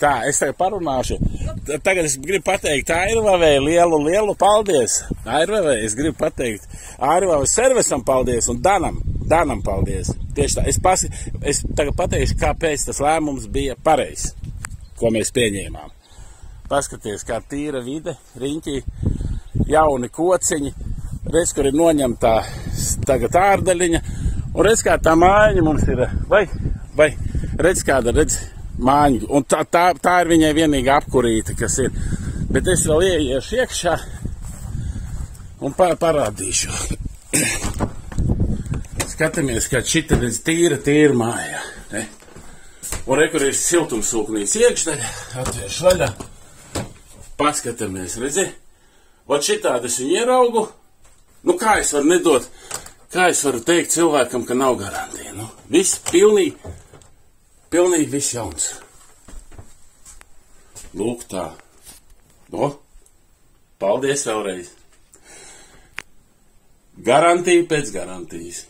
Tā, es tagad parunāšu. Tagad es gribu pateikt Airvavai lielu paldies. Airvavai es gribu pateikt Airvavai servisam paldies un Danam paldies. Tieši tā. Es tagad pateikšu, kāpēc tas lēmums bija pareizs, ko mēs pieņēmām. Paskaties, kā tīra vide, riņķī, jauni kociņi, redz, kur ir noņemtā tagad ārdaļiņa, un redz, kā tā mājiņa mums ir, vai redz, kāda, mājiņa, un tā ir viņai vienīga apkurīta, kas ir. Bet es vēl ieiešu iekšā un parādīšu. Skatāmies, kā šita redz tīra mājā. Ne? Un kur ir siltumsūknīs iekšdaļa, atvērš vaļā. Paskatāmies, redzi? Ot šitādas viņu ieraugu. Nu, kā es varu teikt cilvēkam, ka nav garantija? Nu, viss pilnīgi viss jauns. Lūk tā. No, paldies vēlreiz. Garantija pēc garantijas.